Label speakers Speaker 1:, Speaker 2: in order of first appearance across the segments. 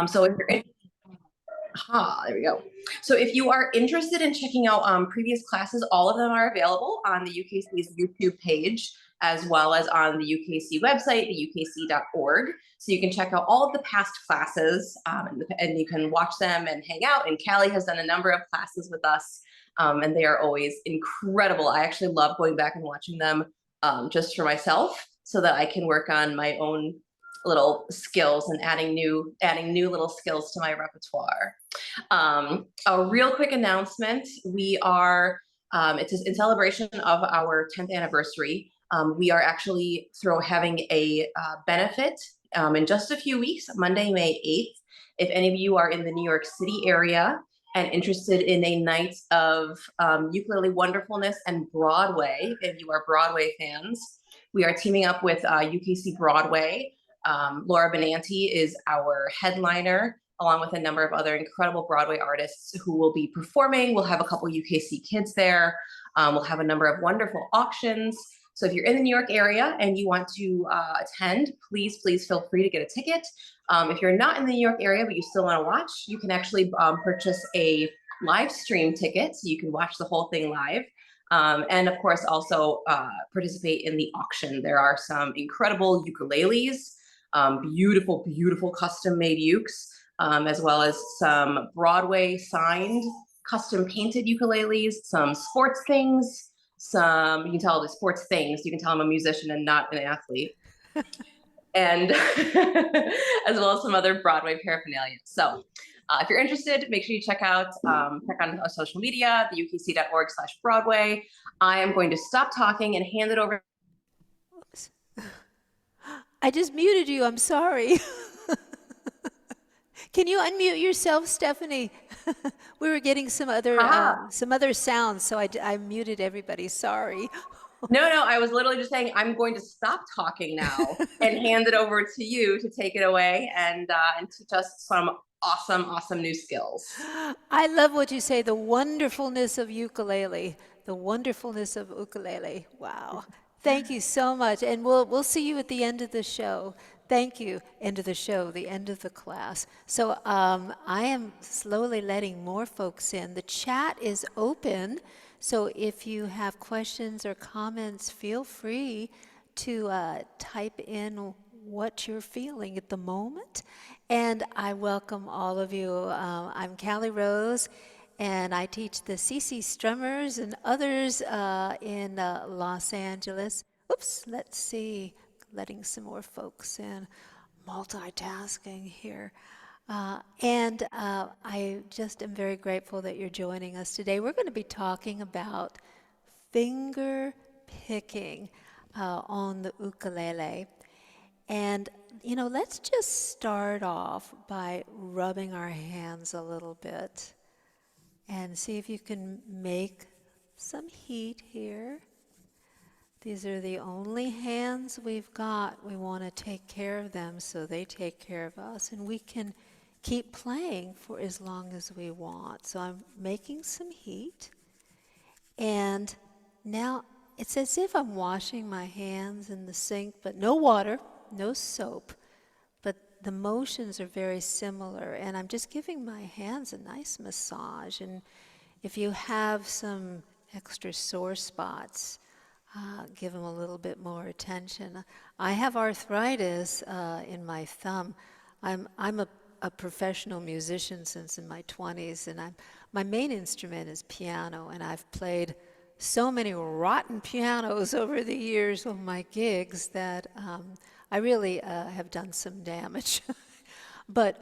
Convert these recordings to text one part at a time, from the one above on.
Speaker 1: So if you're there we go. So if you are interested in checking out previous classes, all of them are available on the UKC's YouTube page, as well as on the UKC website, the ukc.org. So you can check out all of the past classes, and you can watch them and hang out. And Cali has done a number of classes with us, and they are always incredible. I actually love going back and watching them just for myself, so that I can work on my own little skills and adding new little skills to my repertoire. A real quick announcement: we are it's in celebration of our 10th anniversary. We are actually having a benefit in just a few weeks, Monday, May 8th. If any of you are in the New York City area and interested in a night of ukulele wonderfulness and Broadway, if you are Broadway fans, we are teaming up with UKC Broadway. Laura Benanti is our headliner, along with a number of other incredible Broadway artists who will be performing. We'll have a couple UKC kids there. We'll have a number of wonderful auctions. So if you're in the New York area and you want to attend, please feel free to get a ticket. If you're not in the New York area, but you still want to watch, you can actually purchase a live stream ticket, so you can watch the whole thing live. And of course, also participate in the auction. There are some incredible ukuleles, beautiful custom made ukes, as well as some Broadway signed custom painted ukuleles, some sports things, you can tell the sports things, you can tell I'm a musician and not an athlete. And as well as some other Broadway paraphernalia. So if you're interested, make sure you check on our social media, the ukc.org/Broadway. I am going to stop talking and hand it over.
Speaker 2: Oops. I just muted you. I'm sorry. Can you unmute yourself, Stephanie? We were getting some other sounds, so I muted everybody. Sorry.
Speaker 1: No, I was literally just saying I'm going to stop talking now and hand it over to you to take it away and teach us some awesome new skills.
Speaker 2: I love what you say, the wonderfulness of ukulele. The wonderfulness of ukulele. Wow. Thank you so much. And we'll see you at the end of the show. Thank you. End of the show, the end of the class. So I am slowly letting more folks in. The chat is open. So if you have questions or comments, feel free to type in what you're feeling at the moment. And I welcome all of you. I'm Callie Rose, and I teach the CC Strummers and others in Los Angeles. Oops, let's see, letting some more folks in. Multitasking here. I just am very grateful that you're joining us today. We're going to be talking about finger picking on the ukulele. And, let's just start off by rubbing our hands a little bit and see if you can make some heat here. These are the only hands we've got. We want to take care of them so they take care of us, and we can keep playing for as long as we want. So I'm making some heat, and now it's as if I'm washing my hands in the sink, but no water, no soap, but the motions are very similar, and I'm just giving my hands a nice massage. And if you have some extra sore spots, give them a little bit more attention. I have arthritis in my thumb. I'm a professional musician since in my 20s, and my main instrument is piano, and I've played so many rotten pianos over the years of my gigs that I really have done some damage. But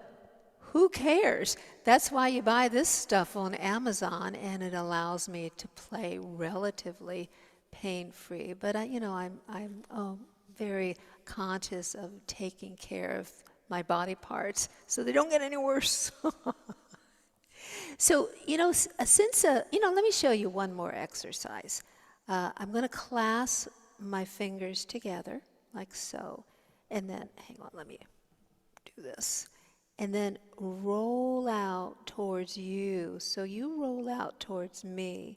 Speaker 2: who cares? That's why you buy this stuff on Amazon, and it allows me to play relatively pain-free. But I'm very conscious of taking care of my body parts so they don't get any worse. So, let me show you one more exercise. I'm going to clasp my fingers together like so, and then, hang on, let me do this. And then roll out towards you. So you roll out towards me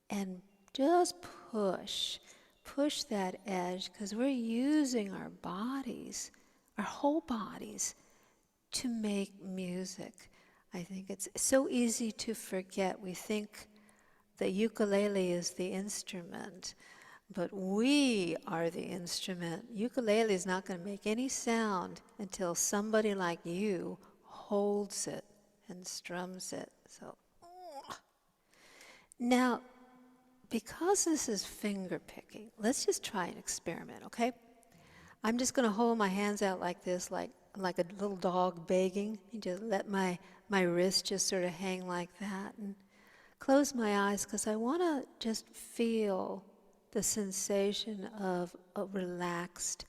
Speaker 2: and just push that edge, because we're using our bodies, our whole bodies, to make music. I think it's so easy to forget. We think the ukulele is the instrument, but we are the instrument. Ukulele is not going to make any sound until somebody like you holds it and strums it. So now, because this is finger picking, let's just try an experiment, okay? I'm just going to hold my hands out like this, like a little dog begging, and just let my wrist just sort of hang like that, and close my eyes because I want to just feel the sensation of relaxed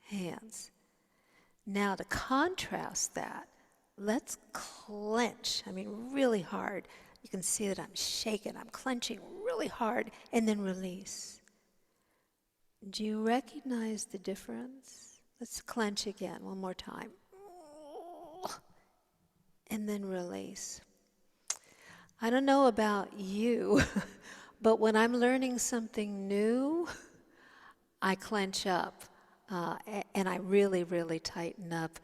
Speaker 2: hands. Now, to contrast that, let's clench, I mean really hard. You can see that I'm shaking, I'm clenching really hard, and then release. Do you recognize the difference? Let's clench again, one more time. And then release. I don't know about you, but when I'm learning something new, I clench up. And I really, really tighten up.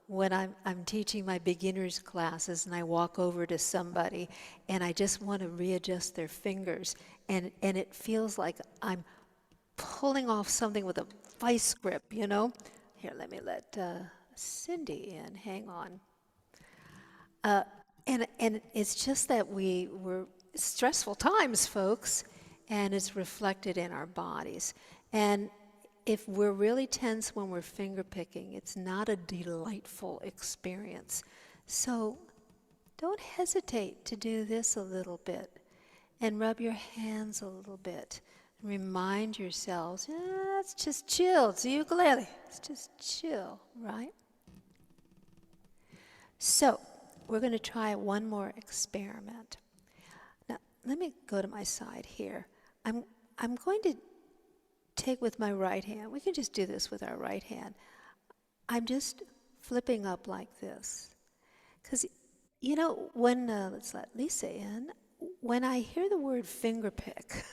Speaker 2: When I'm teaching my beginners classes and I walk over to somebody and I just want to readjust their fingers, and it feels like I'm pulling off something with a vice grip, you know? Here, let me let Cindy in. Hang on. And it's just that we're stressful times, folks, and it's reflected in our bodies. And if we're really tense when we're finger picking, it's not a delightful experience. So don't hesitate to do this a little bit and rub your hands a little bit. Remind yourselves, it's just chill. It's a ukulele. It's just chill, right? So we're going to try one more experiment. Now, let me go to my side here. I'm going to take with my right hand. We can just do this with our right hand. I'm just flipping up like this. Because, you know, when, let's let Lisa in, when I hear the word finger pick,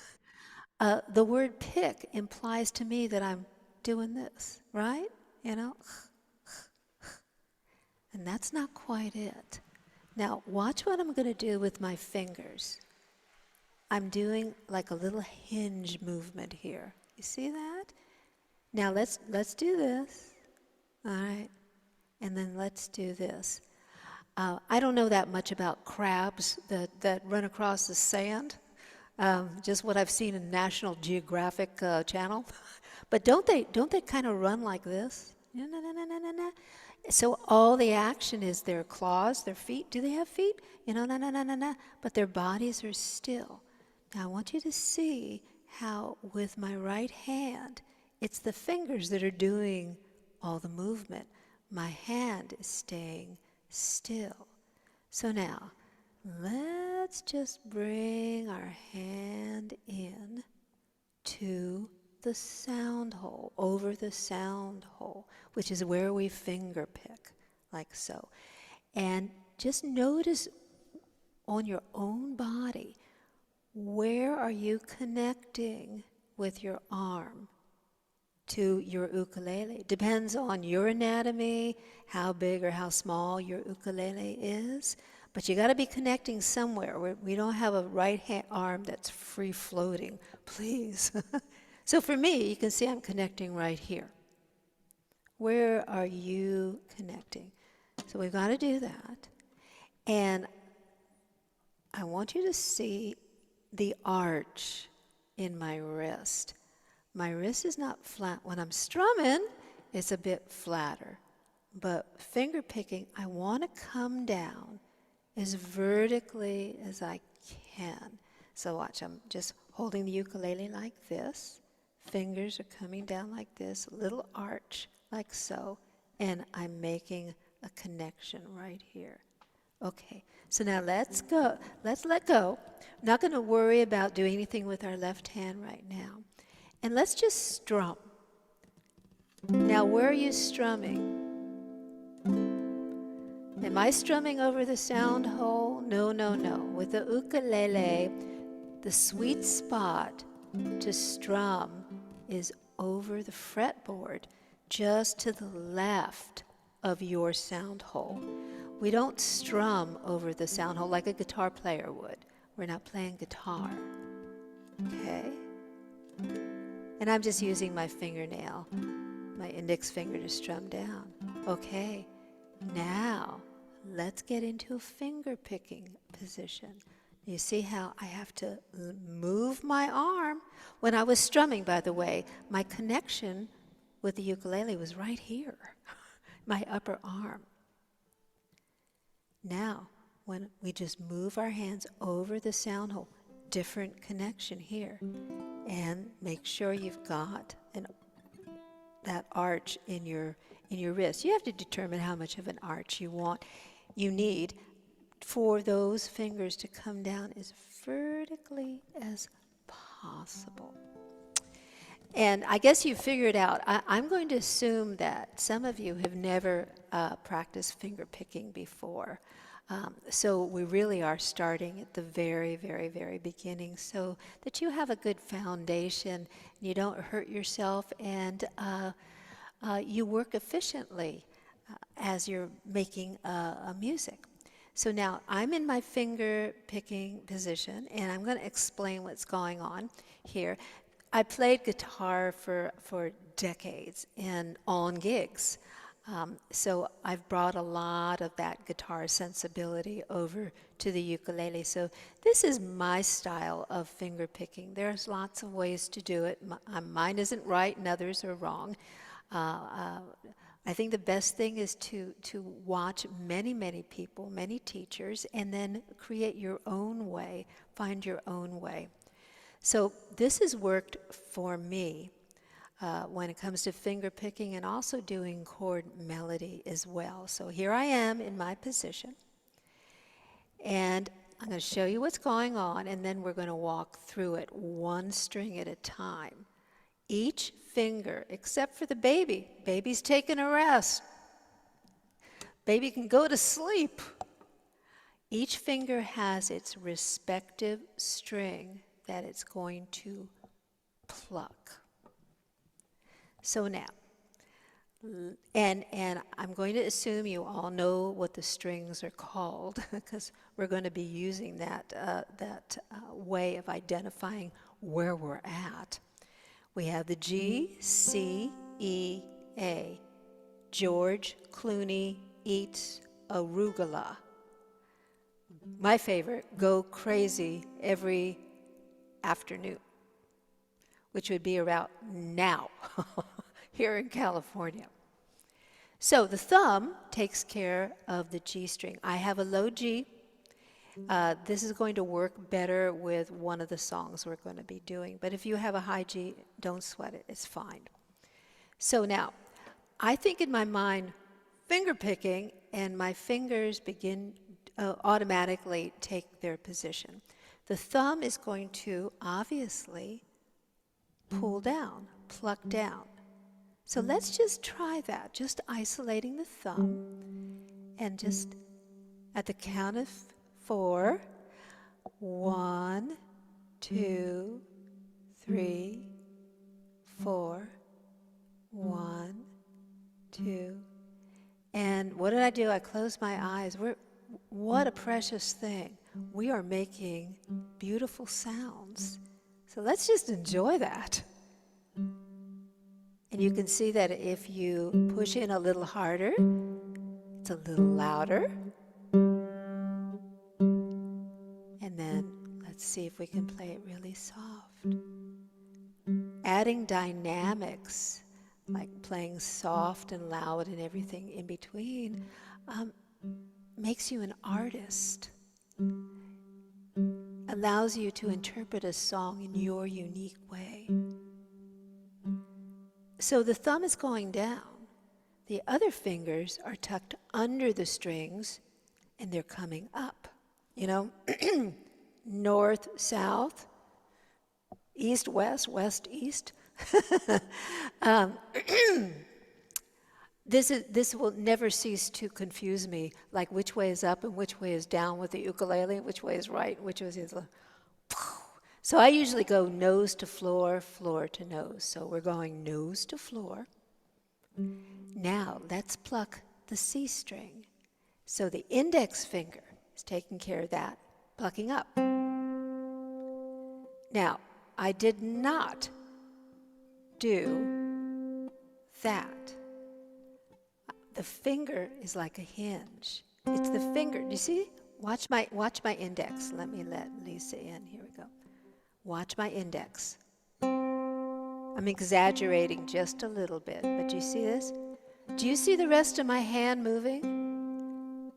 Speaker 2: the word pick implies to me that I'm doing this, right? You know? And that's not quite it. Now, watch what I'm going to do with my fingers. I'm doing like a little hinge movement here. You see that? Now let's do this. All right. And then let's do this. I don't know that much about crabs that run across the sand. Just what I've seen in National Geographic channel. But don't they kind of run like this? No, no, no, no, no, no, no. So all the action is their claws, their feet. Do they have feet? You know, no, no, no, no, no. But their bodies are still. Now I want you to see how with my right hand, it's the fingers that are doing all the movement. My hand is staying still. So now, let's just bring our hand in to the sound hole, over the sound hole, which is where we finger pick, like so. And just notice on your own body, where are you connecting with your arm to your ukulele? Depends on your anatomy, how big or how small your ukulele is. But you got to be connecting somewhere. We don't have a right arm that's free floating, please. So for me, you can see I'm connecting right here. Where are you connecting? So we've got to do that. And I want you to see the arch in my wrist. My wrist is not flat. When I'm strumming, it's a bit flatter. But finger picking, I want to come down as vertically as I can. So watch, I'm just holding the ukulele like this. Fingers are coming down like this, a little arch like so, and I'm making a connection right here. Okay, so now let's go. Let's let go. I'm not going to worry about doing anything with our left hand right now. And let's just strum. Now, where are you strumming? Am I strumming over the sound hole? No, no, no. With the ukulele, the sweet spot to strum is over the fretboard, just to the left of your sound hole. We don't strum over the sound hole like a guitar player would. We're not playing guitar. Okay? And I'm just using my fingernail, my index finger, to strum down. Okay, now let's get into a finger picking position. You see how I have to move my arm? When I was strumming, by the way, my connection with the ukulele was right here, my upper arm. Now, when we just move our hands over the sound hole, different connection here. And make sure you've got that arch in your wrist. You have to determine how much of an arch you need for those fingers to come down as vertically as possible. And I guess you figured out, I'm going to assume that some of you have never practiced finger picking before. So we really are starting at the very, very, very beginning so that you have a good foundation, you don't hurt yourself, and you work efficiently as you're making a music. So now I'm in my finger picking position, and I'm going to explain what's going on here. I played guitar for decades and on gigs. So I've brought a lot of that guitar sensibility over to the ukulele. So this is my style of finger picking. There's lots of ways to do it. Mine isn't right and others are wrong. I think the best thing is to watch many, many people, many teachers, and then create your own way, find your own way. So this has worked for me when it comes to finger picking and also doing chord melody as well. So here I am in my position, and I'm going to show you what's going on, and then we're going to walk through it one string at a time. Each finger, except for the baby. Baby's taking a rest. Baby can go to sleep. Each finger has its respective string that it's going to pluck. So now, and I'm going to assume you all know what the strings are called because we're going to be using that way of identifying where we're at. We have the G, C, E, A. George Clooney eats arugula. My favorite, go crazy every afternoon, which would be about now here in California. So the thumb takes care of the G string. I have a low G. This is going to work better with one of the songs we're going to be doing. But if you have a high G, don't sweat it. It's fine. So now, I think in my mind, finger picking, and my fingers begin automatically take their position. The thumb is going to obviously pull down, pluck down. So let's just try that, just isolating the thumb, and just at the count of 4, 1, 2, 3, 4, 1, 2. And what did I do? I closed my eyes. What a precious thing. We are making beautiful sounds. So let's just enjoy that. And you can see that if you push in a little harder, it's a little louder. And then let's see if we can play it really soft. Adding dynamics, like playing soft and loud and everything in between, makes you an artist. Allows you to interpret a song in your unique way. So the thumb is going down. The other fingers are tucked under the strings and they're coming up. You know, north, south, east, west, west, east. This will never cease to confuse me, like which way is up and which way is down with the ukulele, which way is right, which way is left. So I usually go nose to floor, floor to nose. So we're going nose to floor. Now let's pluck the C string. So the index finger is taking care of that, plucking up. Now, I did not do that. The finger is like a hinge. It's the finger. Do you see? Watch my index. Let Lisa in. Here we go. Watch my index. I'm exaggerating just a little bit, but do you see this? Do you see the rest of my hand moving?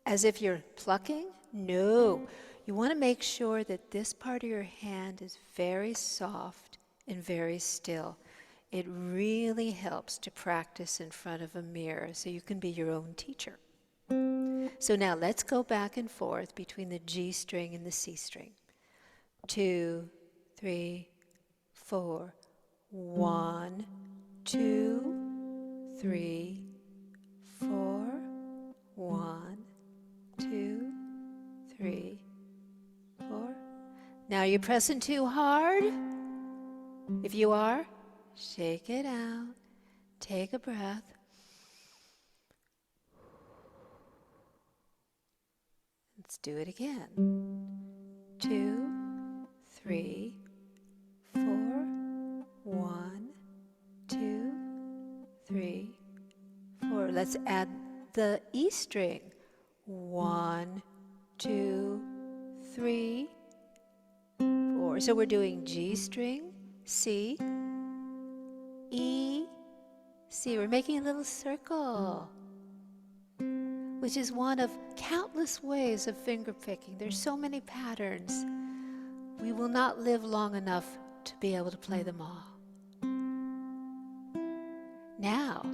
Speaker 2: As if you're plucking? No. You want to make sure that this part of your hand is very soft and very still. It really helps to practice in front of a mirror so you can be your own teacher. So now let's go back and forth between the G string and the C string. 2, 3, 4. 1, 2, 3, 4. 1, 2, 3, 4. Now you're pressing too hard? If you are, shake it out. Take a breath. Let's do it again. 2, 3, 4. 1, 2, 3, 4. Let's add the E string. 1, 2, 3, 4. So we're doing G string, C, E, C. We're making a little circle, which is one of countless ways of finger picking. There's so many patterns. We will not live long enough to be able to play them all. Now,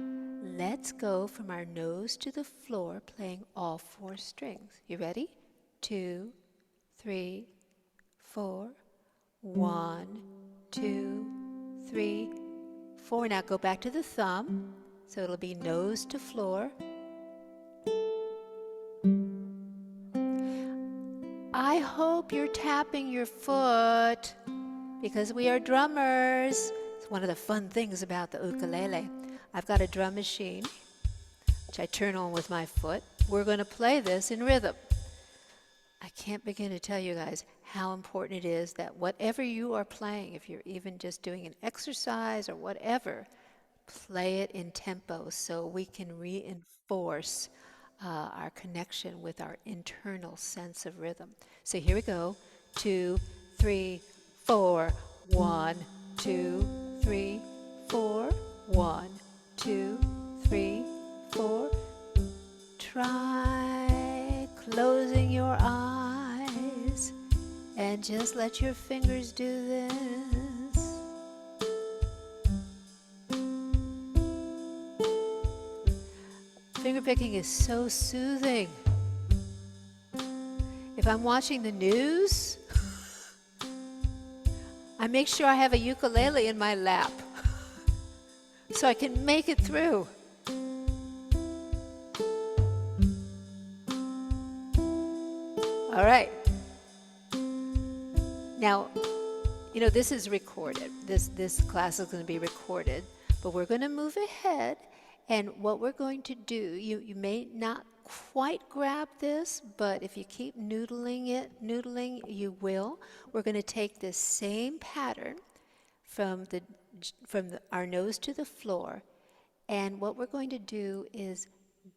Speaker 2: let's go from our nose to the floor playing all 4 strings. You ready? 2, 3, 4. 1, 2, 3, 4. Now go back to the thumb. So it'll be nose to floor. I hope you're tapping your foot because we are drummers. It's one of the fun things about the ukulele. I've got a drum machine, which I turn on with my foot. We're going to play this in rhythm. I can't begin to tell you guys how important it is that whatever you are playing, if you're even just doing an exercise or whatever, play it in tempo so we can reinforce our connection with our internal sense of rhythm. So here we go. 2, 3, 4. 1, 2, 3, 4. 1, 2, 3, 4. Try closing your eyes and just let your fingers do this. Fingerpicking is so soothing. If I'm watching the news, I make sure I have a ukulele in my lap so I can make it through. All right. Now, you know, this is recorded. This class is going to be recorded, but we're going to move ahead. And what we're going to do, you may not quite grab this, but if you keep noodling, you will. We're going to take this same pattern from our nose to the floor, and what we're going to do is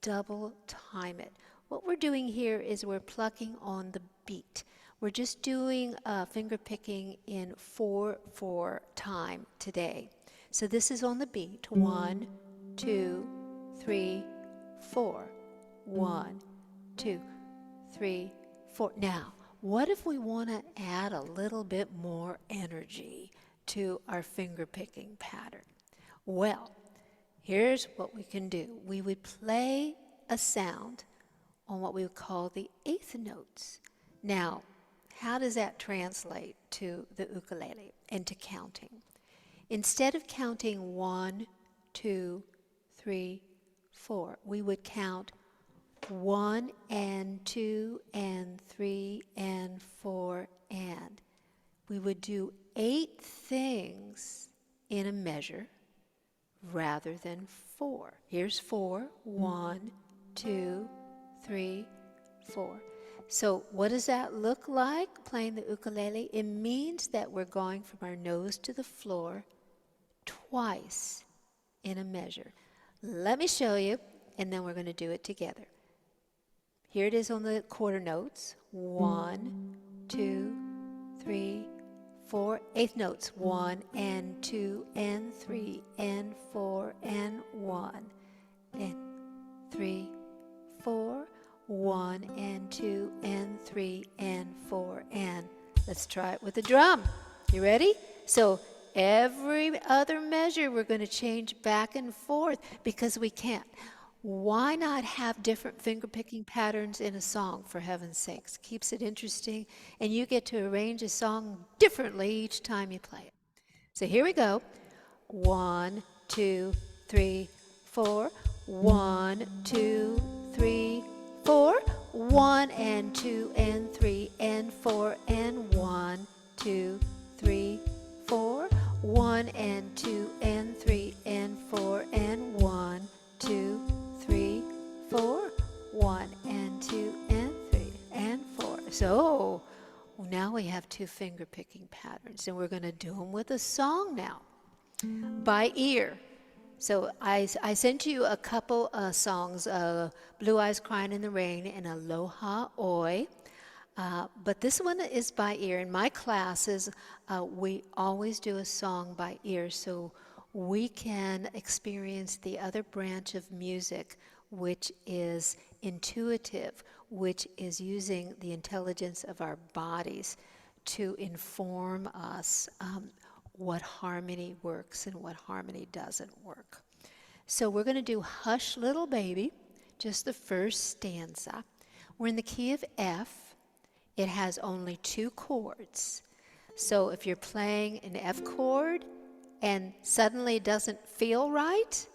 Speaker 2: double time it. What we're doing here is we're plucking on the beat. We're just doing finger picking in 4/4 time today. So this is on the beat. 1, 2, 3, 4. 1, 2, 3, 4. Now, what if we want to add a little bit more energy to our finger picking pattern? Well, here's what we can do. We would play a sound on what we would call the eighth notes. Now, how does that translate to the ukulele and to counting? Instead of counting 1, 2, 3, 4, we would count 1 and 2 and 3 and 4 and. We would do 8 things in a measure rather than 4. Here's 4. 1, 2, 3, 4. So what does that look like, playing the ukulele? It means that we're going from our nose to the floor twice in a measure. Let me show you, and then we're going to do it together. Here it is on the quarter notes. 1, 2, 3, 4. Eighth notes. 1 and 2 and 3 and 4 and 1 and 3, 4. 1 and 2 and 3 and 4 and let's try it with the drum. You ready? So every other measure we're going to change back and forth because we can't. Why not have different finger picking patterns in a song, for heaven's sakes? Keeps it interesting, and you get to arrange a song differently each time you play it. So here we go. 1, 2, 3, 4. 1, 2, 3, 4. 1 and 2 and 3 and 4 and 1, 2, 3, 4. 1 and 2 and 3 and 4 and 1, 2, 3, 4. 1 and 2 and 3 and 4. So now we have two finger picking patterns, and we're going to do them with a song now by ear. So I sent you a couple of songs, Blue Eyes Crying in the Rain and Aloha Oi. But this one is by ear. In my classes, we always do a song by ear so we can experience the other branch of music, which is intuitive, which is using the intelligence of our bodies to inform us what harmony works and what harmony doesn't work. So we're going to do Hush Little Baby, just the first stanza. We're in the key of F. It has only 2 chords. So if you're playing an F chord and suddenly it doesn't feel right,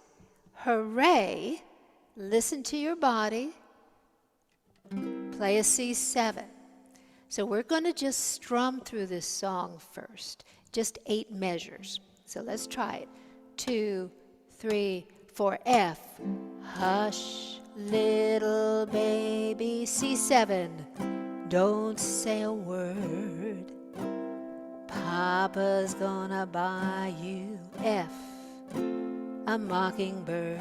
Speaker 2: hooray, listen to your body, play a C7. So we're going to just strum through this song first, just 8 measures. So let's try it. 2, 3, 4, F. Hush, little baby, C7. Don't say a word. Papa's gonna buy you, F, a mockingbird.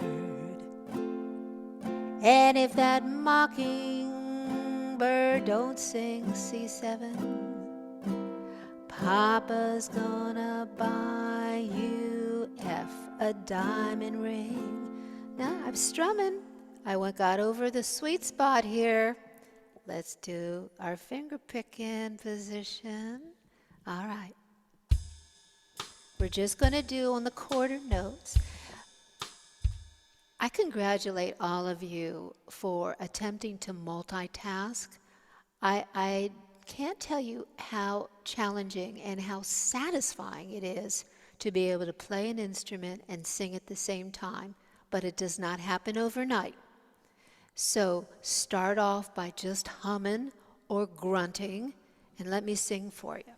Speaker 2: And if that mockingbird don't sing C7, Papa's gonna buy you, F, a diamond ring. Now I'm strumming. I got over the sweet spot here. Let's do our finger picking position. All right. We're just going to do on the quarter notes. I congratulate all of you for attempting to multitask. I can't tell you how challenging and how satisfying it is to be able to play an instrument and sing at the same time, but it does not happen overnight. So start off by just humming or grunting, and let me sing for you.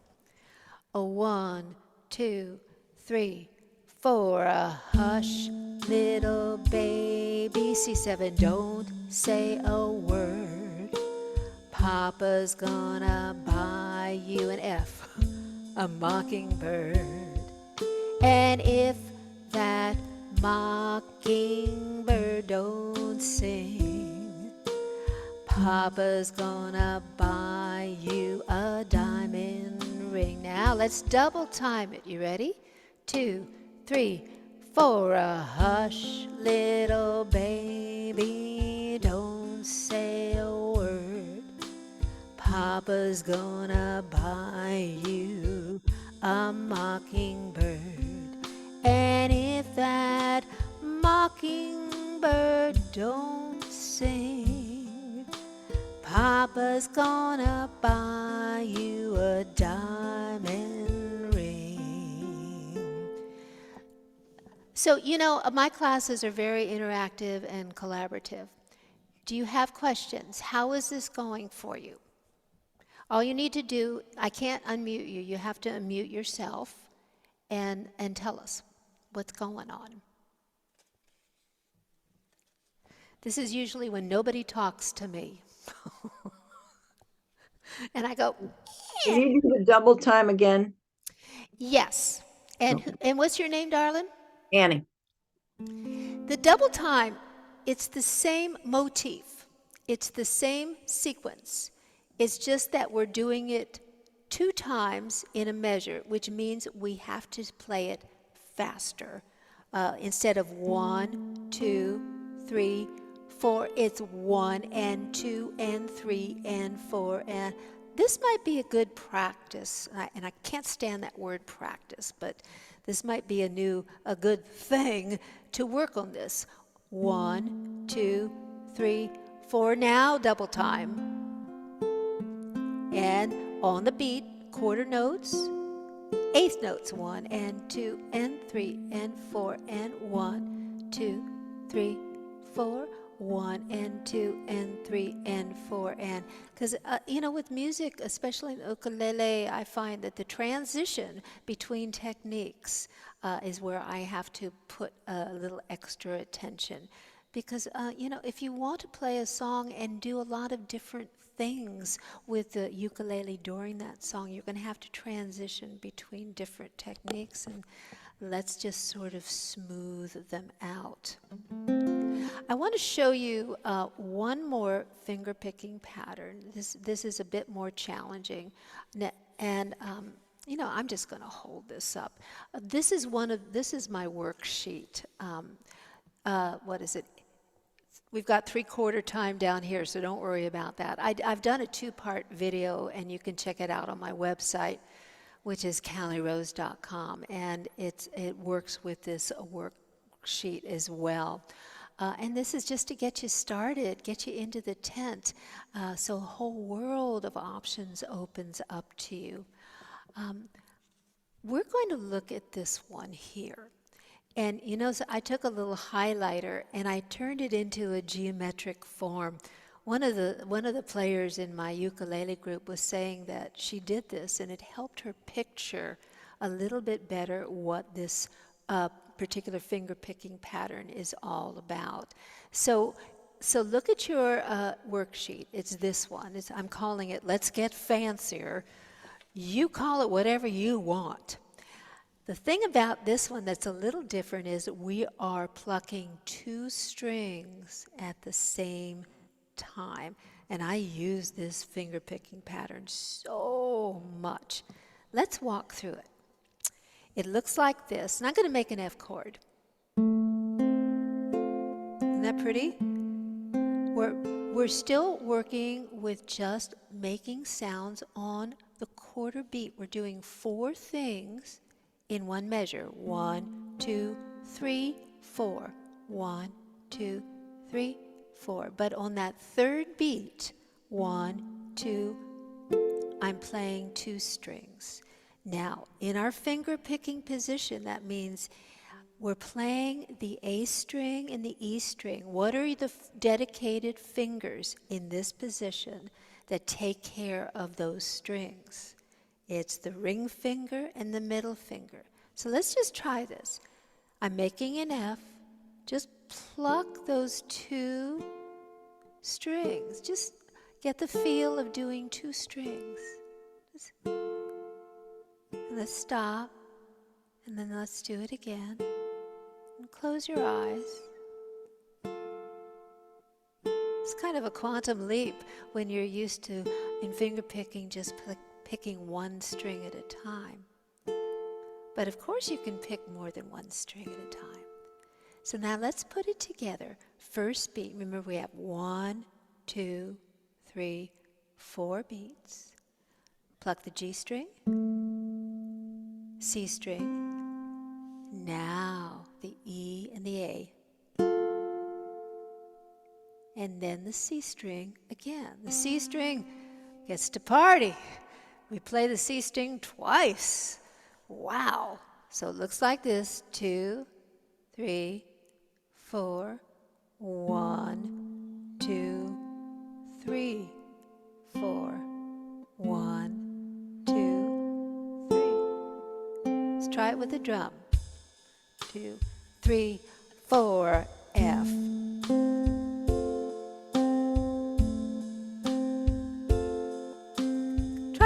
Speaker 2: A 1, 2, 3, 4. A hush, little baby, C7. Don't say a word. Papa's gonna buy you an F, a mockingbird. And if that mockingbird don't sing, Papa's gonna buy you a diamond ring. Now let's double time it. You ready? 2, 3, 4. A hush, little baby, don't say a word. Papa's gonna buy you a mockingbird. And if that mockingbird don't sing, Papa's gonna buy you a diamond ring. So, my classes are very interactive and collaborative. Do you have questions? How is this going for you? All you need to do, I can't unmute you. You have to unmute yourself and tell us what's going on. This is usually when nobody talks to me. And I go,
Speaker 3: Can you do the double time again?
Speaker 2: yes. And what's your name, darling?
Speaker 3: Annie.
Speaker 2: The double time, it's the same motif. It's the same sequence. It's just that we're doing it 2 times in a measure, which means we have to play it faster. Instead of 1, 2, 3, 4, it's 1 and 2 and 3 and 4 and this might be a good practice, and I can't stand that word practice, but this might be a good thing to work on this. 1, 2, 3, 4. Now double time. And on the beat, quarter notes, eighth notes. 1 and 2 and 3 and 4 and 1, 2, 3, 4. 1 and 2 and 3 and 4 and because with music, especially in ukulele, I find that the transition between techniques is where I have to put a little extra attention because if you want to play a song and do a lot of different things with the ukulele during that song, you're going to have to transition between different techniques, and let's just sort of smooth them out. I want to show you one more finger picking pattern. This is a bit more challenging, and I'm just going to hold this up. This is my worksheet. What is it? We've got 3/4 time down here, so don't worry about that. I've done a 2-part video, and you can check it out on my website, which is calirose.com, and it works with this worksheet as well. And this is just to get you started, get you into the tent, so a whole world of options opens up to you. We're going to look at this one here. And so I took a little highlighter and I turned it into a geometric form. One of the players in my ukulele group was saying that she did this and it helped her picture a little bit better what this particular finger picking pattern is all about. So look at your worksheet. It's this one. I'm calling it Let's Get Fancier. You call it whatever you want. The thing about this one that's a little different is we are plucking 2 strings at the same time. And I use this finger picking pattern so much. Let's walk through it. It looks like this, and I'm going to make an F chord. Isn't that pretty? We're still working with just making sounds on the quarter beat. We're doing 4 things in one measure. 1, 2, 3, 4. 1, 2, 3, 4. But on that 3rd beat, 1, 2, I'm playing 2 strings. Now, in our finger picking position, that means we're playing the A string and the E string. What are the dedicated fingers in this position that take care of those strings? It's the ring finger and the middle finger. So let's just try this. I'm making an F. Just pluck those 2 strings. Just get the feel of doing 2 strings. Let's stop, and then let's do it again. And close your eyes. It's kind of a quantum leap when you're used to, in finger picking, just picking 1 string at a time. But of course you can pick more than 1 string at a time. So now let's put it together. First beat, remember we have 1, 2, 3, 4 beats. Pluck the G string. C string, now the E and the A, and then the C string again. The C string gets to party. We play the C string twice. Wow. So it looks like this. 2, 3, 4, 1, 2, 3, 4, 1, 2, 3. Let's try it with the drum. 2, 3, 4, F.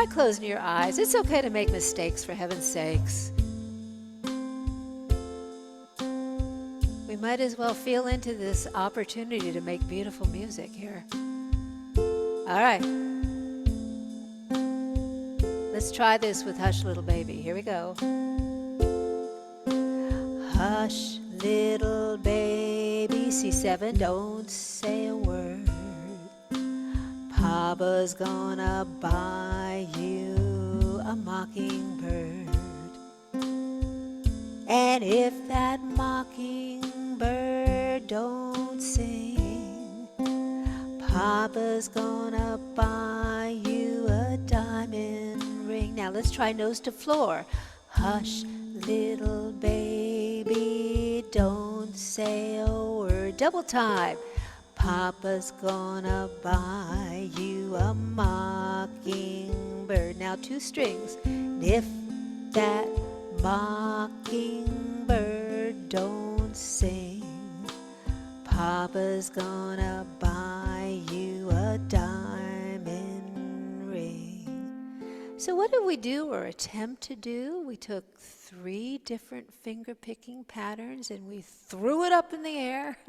Speaker 2: Try closing your eyes. It's okay to make mistakes, for heaven's sakes. We might as well feel into this opportunity to make beautiful music here. All right. Let's try this with Hush Little Baby. Here we go. Hush, little baby, C7, don't say a word. Papa's gonna buy you a mockingbird. And if that mockingbird don't sing, Papa's gonna buy you a diamond ring. Now let's try nose to floor. Hush, little baby, don't say a word. Double time. Papa's gonna buy you a mockingbird. Now 2 strings. If that mockingbird don't sing, Papa's gonna buy you a diamond ring. So what did we do or attempt to do? We took 3 different finger picking patterns and we threw it up in the air.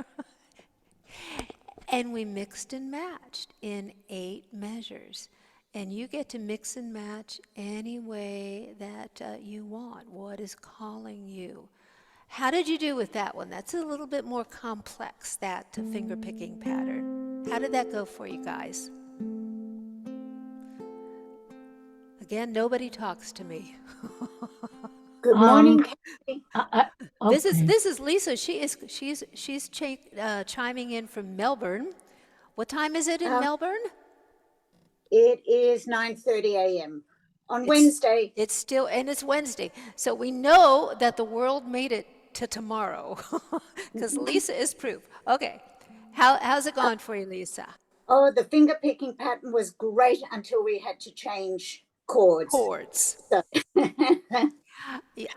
Speaker 2: And we mixed and matched in 8 measures. And you get to mix and match any way that you want, what is calling you. How did you do with that one? That's a little bit more complex, that finger picking pattern. How did that go for you guys? Again, nobody talks to me.
Speaker 4: Good morning, Kathy.
Speaker 2: This
Speaker 4: Okay.
Speaker 2: is Lisa. She's chiming in from Melbourne. What time is it in Melbourne?
Speaker 4: It is 9:30 a.m. on Wednesday.
Speaker 2: It's still, and it's Wednesday. So we know that the world made it to tomorrow because Lisa is proof. Okay. How's it going for you, Lisa?
Speaker 4: Oh, the finger picking pattern was great until we had to change chords. So.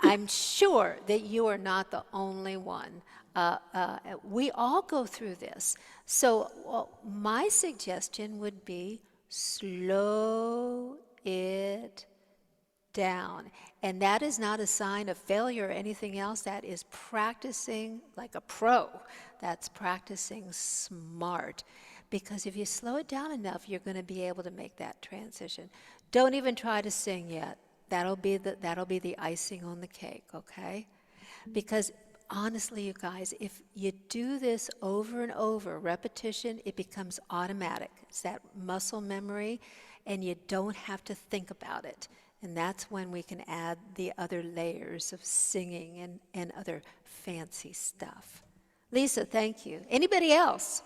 Speaker 2: I'm sure that you are not the only one. We all go through this. So my suggestion would be slow it down. And that is not a sign of failure or anything else. That is practicing like a pro. That's practicing smart. Because if you slow it down enough, you're going to be able to make that transition. Don't even try to sing yet. That'll be the icing on the cake, okay? Because honestly, you guys, if you do this over and over, repetition, it becomes automatic. It's that muscle memory, and you don't have to think about it. And that's when we can add the other layers of singing and other fancy stuff. Lisa, thank you. Anybody else?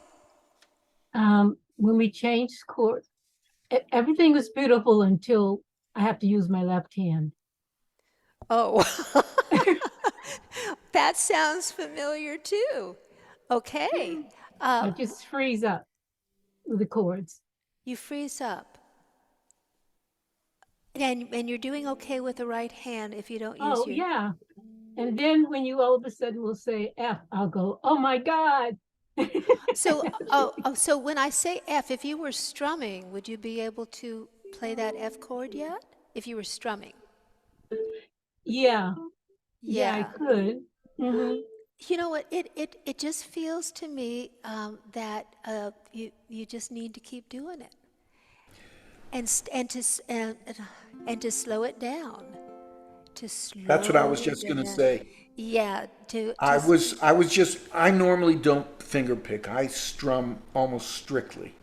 Speaker 5: When we changed chords, everything was beautiful until I have to use my left hand.
Speaker 2: Oh, that sounds familiar too. Okay.
Speaker 5: I just freeze up with the chords.
Speaker 2: You freeze up. And you're doing okay with the right hand if you don't use your...
Speaker 5: yeah. And then when you all of a sudden will say F, I'll go, oh my God.
Speaker 2: So when I say F, if you were strumming, would you be able to play that F chord yet? If you were strumming?
Speaker 5: Yeah. Yeah, I could. Mm-hmm.
Speaker 2: You know what? It just feels to me that you just need to keep doing it, and to slow it down.
Speaker 6: That's what I was just going to say.
Speaker 2: Yeah.
Speaker 6: I normally don't finger pick. I strum almost strictly.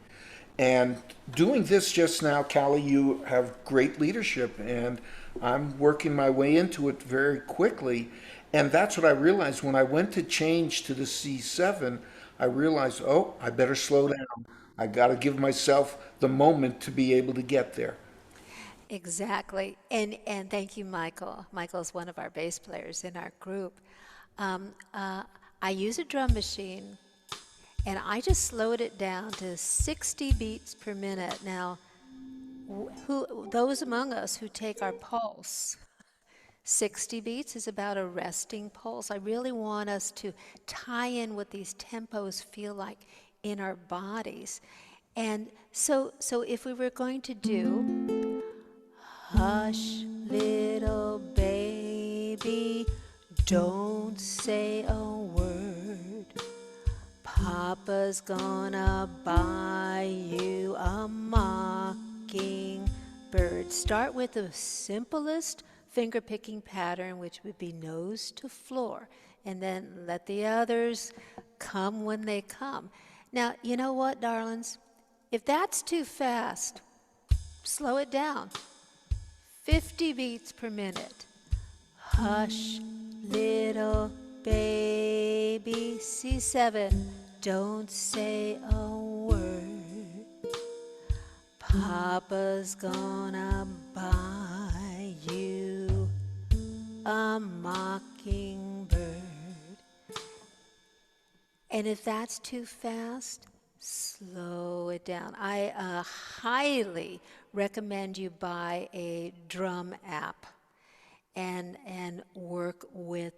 Speaker 6: And doing this just now, Cali, you have great leadership, and I'm working my way into it very quickly. And that's what I realized when I went to change to the C7. I realized, oh, I better slow down. I got to give myself the moment to be able to get there.
Speaker 2: Exactly. And thank you, Michael. Michael's one of our bass players in our group. I use a drum machine, and I just slowed it down to 60 beats per minute. Now, those among us who take our pulse, 60 beats is about a resting pulse. I really want us to tie in what these tempos feel like in our bodies. And so if we were going to do Hush, little baby, don't say a word. Papa's gonna buy you a mockingbird. Start with the simplest finger picking pattern, which would be nose to floor, and then let the others come when they come. Now, you know what, darlings? If that's too fast, slow it down. 50 beats per minute. Hush, little baby, C7, don't say a word. Papa's gonna buy you a mockingbird. And if that's too fast, slow it down. I highly recommend you buy a drum app and work with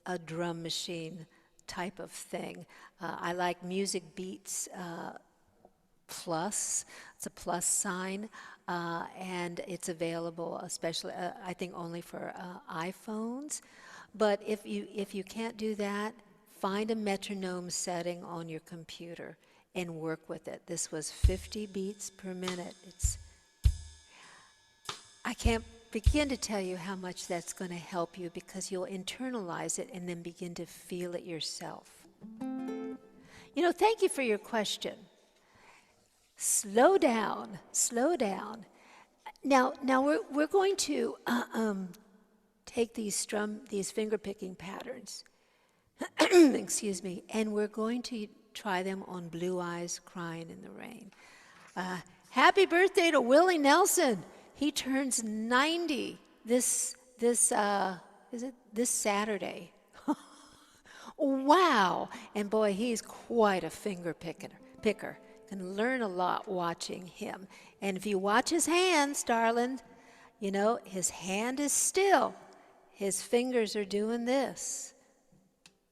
Speaker 2: a drum machine type of thing. I like Music Beats Plus. It's a plus sign, and it's available, especially I think only for iPhones. But if you can't do that, find a metronome setting on your computer and work with it. This was 50 beats per minute. I can't begin to tell you how much that's going to help you, because you'll internalize it and then begin to feel it yourself. Thank you for your question. Slow down, slow down. Now we're going to take these finger picking patterns, excuse me, and we're going to try them on Blue Eyes Crying in the Rain. Happy birthday to Willie Nelson. He turns 90 this Saturday. Wow. And boy, he's quite a finger picker. You can learn a lot watching him. And if you watch his hands, darling, his hand is still. His fingers are doing this.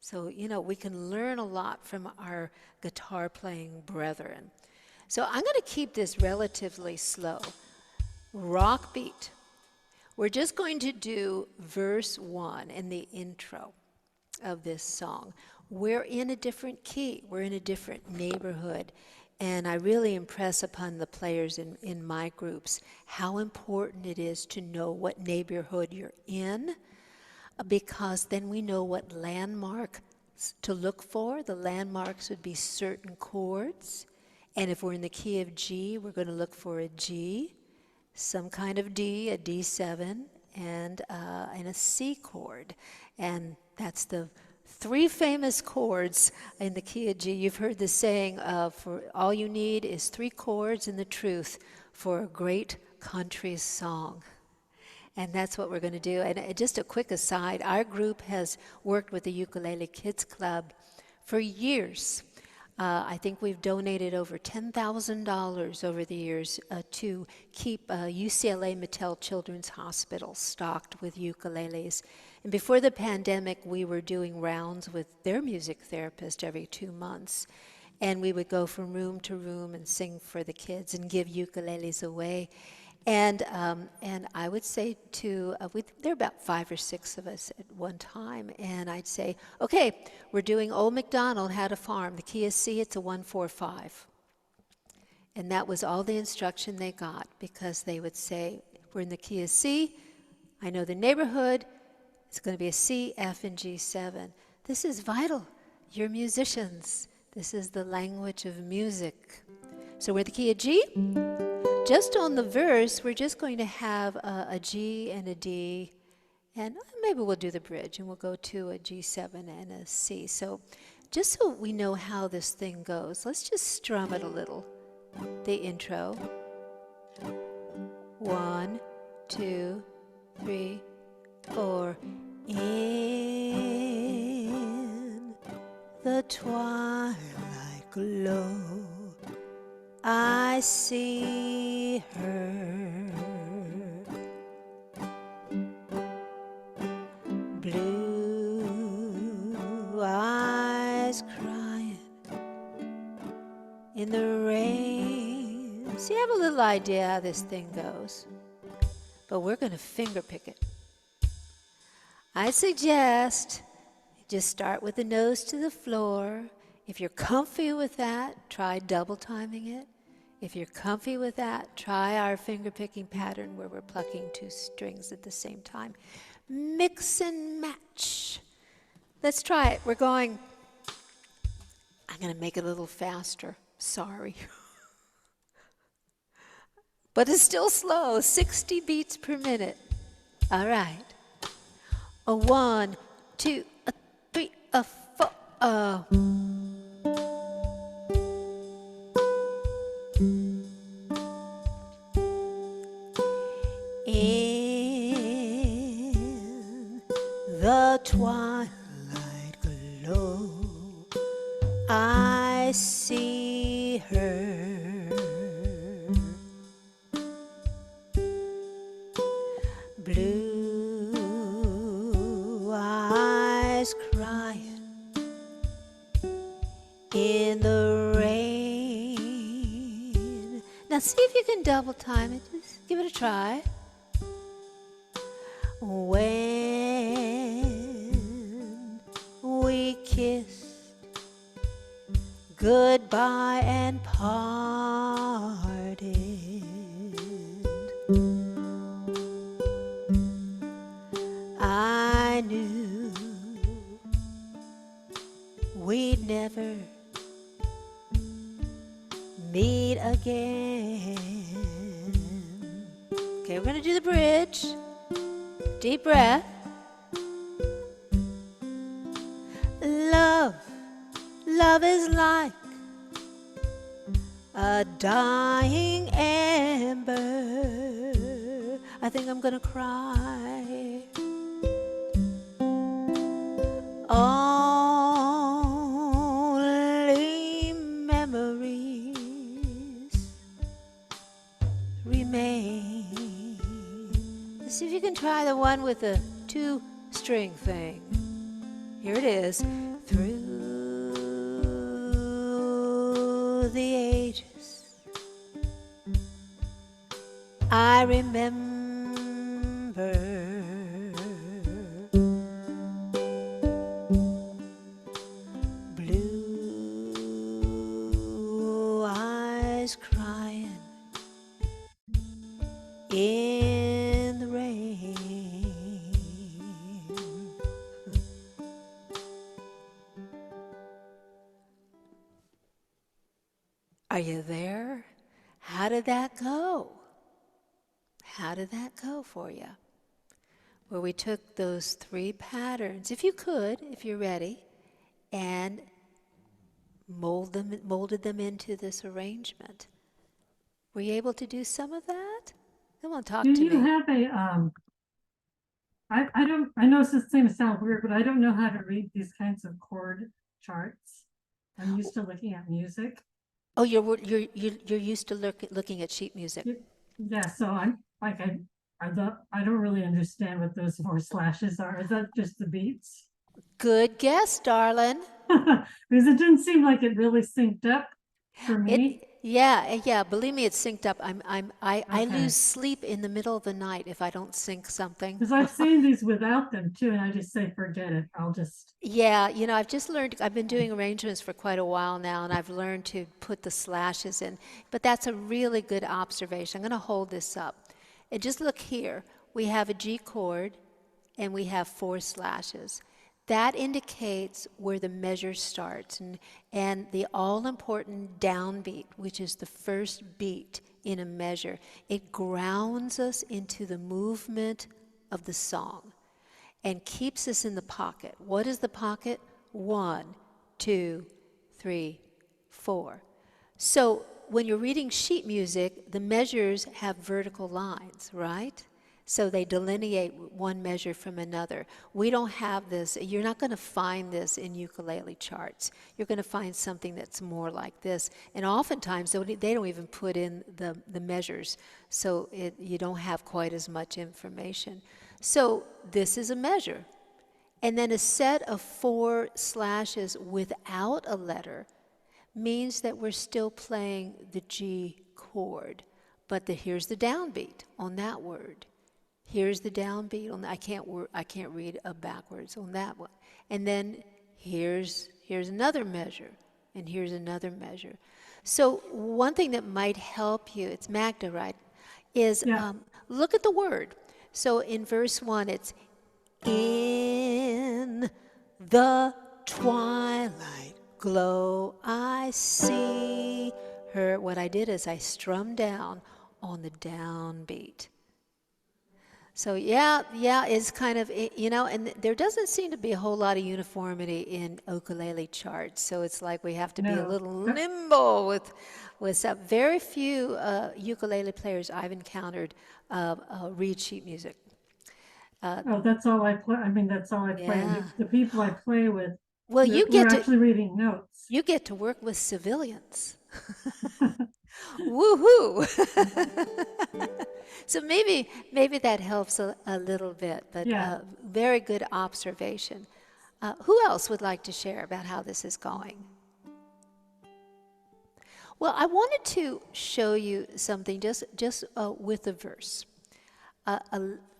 Speaker 2: So, we can learn a lot from our guitar playing brethren. So I'm going to keep this relatively slow. Rock beat. We're just going to do verse 1 in the intro of this song. We're in a different key. We're in a different neighborhood. And I really impress upon the players in my groups how important it is to know what neighborhood you're in, because then we know what landmarks to look for. The landmarks would be certain chords. And if we're in the key of G, we're going to look for a G, some kind of D, a D7, and a C chord. And that's the 3 famous chords in the key of G. You've heard the saying, for all you need is 3 chords and the truth for a great country song. And that's what we're going to do. And just a quick aside, our group has worked with the Ukulele Kids Club for years. I think we've donated over $10,000 over the years to keep UCLA Mattel Children's Hospital stocked with ukuleles. And before the pandemic, we were doing rounds with their music therapist every 2 months. And we would go from room to room and sing for the kids and give ukuleles away. And I would say there were about 5 or 6 of us at one time, and I'd say, okay, we're doing Old MacDonald Had a Farm. The key is C, it's a 1-4-5. And that was all the instruction they got, because they would say, we're in the key of C, I know the neighborhood, it's going to be a C, F, and G7. This is vital. You're musicians. This is the language of music. So we're in the key of G. Just on the verse, we're just going to have a G and a D, and maybe we'll do the bridge, and we'll go to a G7 and a C. So just so we know how this thing goes, let's just strum it a little. The intro. 1, 2, 3, 4. In the twilight glow, I see her, blue eyes crying in the rain. So you have a little idea how this thing goes. but we're going to finger pick it. I suggest just start with the nose to the floor. If you're comfy with that, try double timing it. If you're comfy with that, try our finger picking pattern where we're plucking 2 strings at the same time. Mix and match. Let's try it. We're going, I'm going to make it a little faster. Sorry. But it's still slow, 60 beats per minute. All right. A 1, 2, a 3, a 4, a. In the twilight glow, I see her. Blue eyes crying in the rain. Now see if you can double time it. Just give it a try. When we kissed goodbye and parted, I knew we'd never meet again. Okay, we're gonna do the bridge. Deep breath. Love, love is like a dying ember. I think I'm gonna cry. Only memories remain. Let's see if you can try the one with the 2-string thing. Here it is. Through the ages, I remember blue eyes crying in the rain. Are you there? How did that go? How did that go for you? Where we took those 3 patterns, if you could, if you're ready, and molded them into this arrangement. Were you able to do some of that? Come on, talk
Speaker 5: Do
Speaker 2: to
Speaker 5: you
Speaker 2: me.
Speaker 5: have a, I don't, I know this is going to sound weird, but I don't know how to read these kinds of chord charts. I'm used to looking at music.
Speaker 2: Oh, you're used to looking at sheet music.
Speaker 5: Yeah, so I'm like, I don't really understand what those 4 slashes are. Is that just the beats?
Speaker 2: Good guess, darling.
Speaker 5: Because it didn't seem like it really synced up for me.
Speaker 2: Yeah. Believe me, it's synced up. I
Speaker 5: Okay.
Speaker 2: lose sleep in the middle of the night if I don't sync something.
Speaker 5: Because I've seen these without them too, and I just say, forget it. I'll just.
Speaker 2: Yeah, I've just learned, I've been doing arrangements for quite a while now, and I've learned to put the slashes in. But that's a really good observation. I'm going to hold this up. And just look here. We have a G chord, and we have 4 slashes. That indicates where the measure starts, and the all-important downbeat, which is the first beat in a measure. It grounds us into the movement of the song and keeps us in the pocket. What is the pocket? 1, 2, 3, 4. So when you're reading sheet music, the measures have vertical lines, right? So they delineate one measure from another. We don't have this. You're not going to find this in ukulele charts. You're going to find something that's more like this. And oftentimes, they don't even put in the measures, so you don't have quite as much information. So this is a measure. And then a set of 4 slashes without a letter means that we're still playing the G chord. But here's the downbeat on that word. Here's the downbeat on I can't read backwards on that one. And then here's another measure, and here's another measure. So one thing that might help you, it's Magda, right, is
Speaker 5: Yeah.
Speaker 2: look at the word. So in verse 1, it's in the twilight glow I see her. What I did is I strummed down on the downbeat. So yeah, it's kind of, and there doesn't seem to be a whole lot of uniformity in ukulele charts. So it's like we have to be a
Speaker 5: No.
Speaker 2: little nimble with some. Very few ukulele players I've encountered read sheet music.
Speaker 5: Oh, that's all I play. I mean, that's all I play. And
Speaker 2: Yeah.
Speaker 5: the people I play with,
Speaker 2: Well,
Speaker 5: we're actually reading notes.
Speaker 2: you get to work with civilians. Woohoo! So maybe that helps a little bit, but
Speaker 5: Yeah.
Speaker 2: very good observation. Who else would like to share about how this is going? Well, I wanted to show you something just with a verse,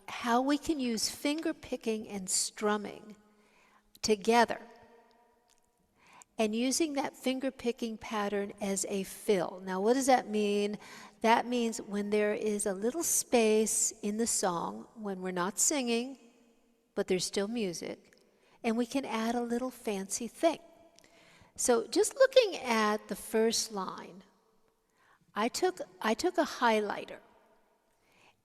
Speaker 2: how we can use finger picking and strumming together, and using that finger picking pattern as a fill. Now, what does that mean? That means when there is a little space in the song, when we're not singing, but there's still music, and we can add a little fancy thing. So just looking at the first line, I took a highlighter,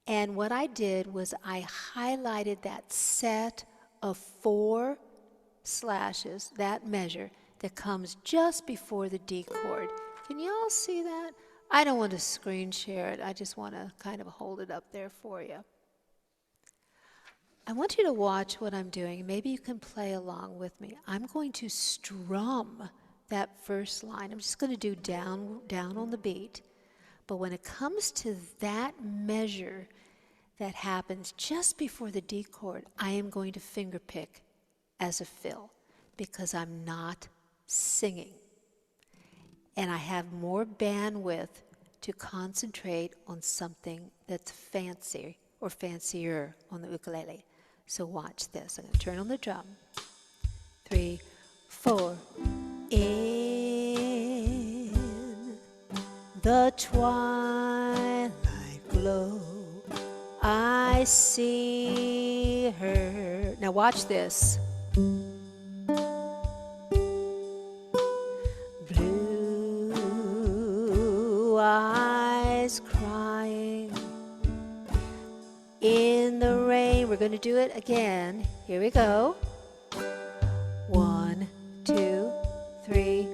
Speaker 2: and what I did was I highlighted that set of 4 slashes, that measure, that comes just before the D chord. Can you all see that? I don't want to screen share it. I just want to kind of hold it up there for you. I want you to watch what I'm doing. Maybe you can play along with me. I'm going to strum that first line. I'm just going to do down on the beat. But when it comes to that measure that happens just before the D chord, I am going to finger pick as a fill because I'm not singing. And I have more bandwidth to concentrate on something that's fancy or fancier on the ukulele. So watch this. I'm going to turn on the drum. 3, 4. In the twilight glow, I see her. Now watch this. Blue eyes crying in the rain. We're going to do it again. Here we go. 1, 2, 3,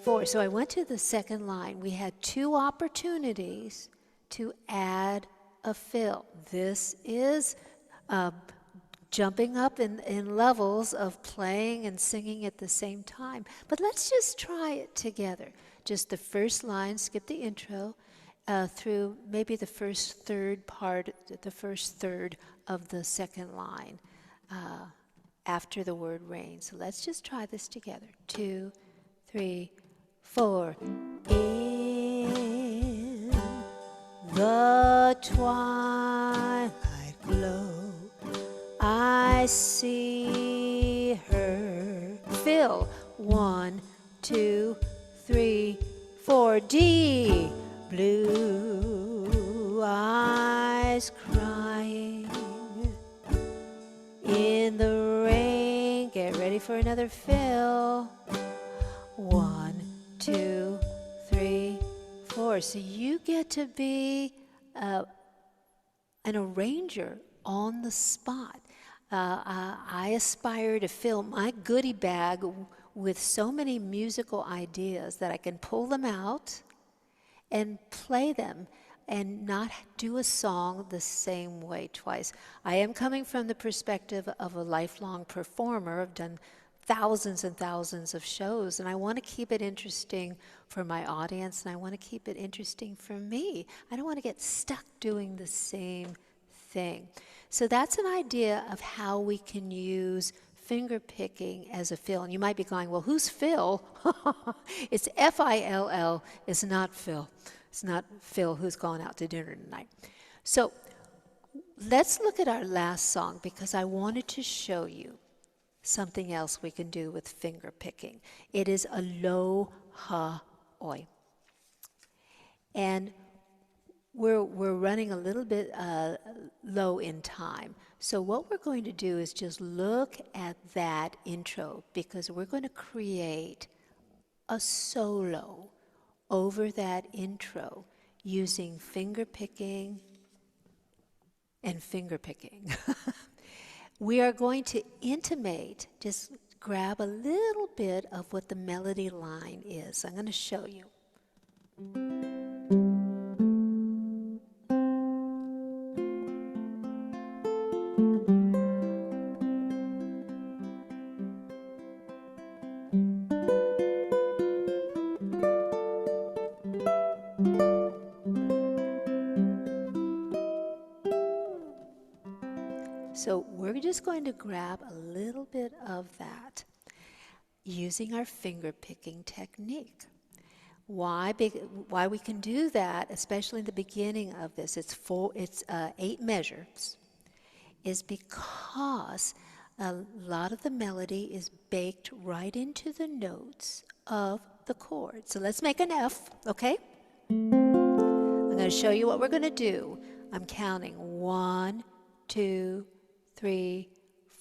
Speaker 2: 4. So I went to the second line. We had 2 opportunities to add a fill. This is jumping up in levels of playing and singing at the same time. But let's just try it together. Just the first line, skip the intro, through maybe the first third of the second line after the word rain. So let's just try this together. 2, 3, 4. In the twilight glow, I see her. Fill. 1, 2, 3, 4. D. Blue eyes crying in the rain. Get ready for another fill. 1, 2, 3, 4. So you get to be an arranger on the spot. I aspire to fill my goodie bag with so many musical ideas that I can pull them out and play them and not do a song the same way twice. I am coming from the perspective of a lifelong performer. I've done thousands and thousands of shows, and I want to keep it interesting for my audience, and I want to keep it interesting for me. I don't want to get stuck doing the same thing. So that's an idea of how we can use finger picking as a fill. And you might be going, well, who's Phil? It's F-I-L-L. It's not Phil. It's not Phil who's going out to dinner tonight. So let's look at our last song because I wanted to show you something else we can do with finger picking. It is Aloha Oi. And we're running a little bit low in time. So what we're going to do is just look at that intro because we're going to create a solo over that intro using finger picking and finger picking. We are going to intimate, just grab a little bit of what the melody line is. I'm going to show you. So we're just going to grab a little bit of that using our finger picking technique. Why we can do that, especially in the beginning of this, it's 8 measures, is because a lot of the melody is baked right into the notes of the chord. So let's make an F, okay? I'm going to show you what we're going to do. I'm counting 1, 2, 3,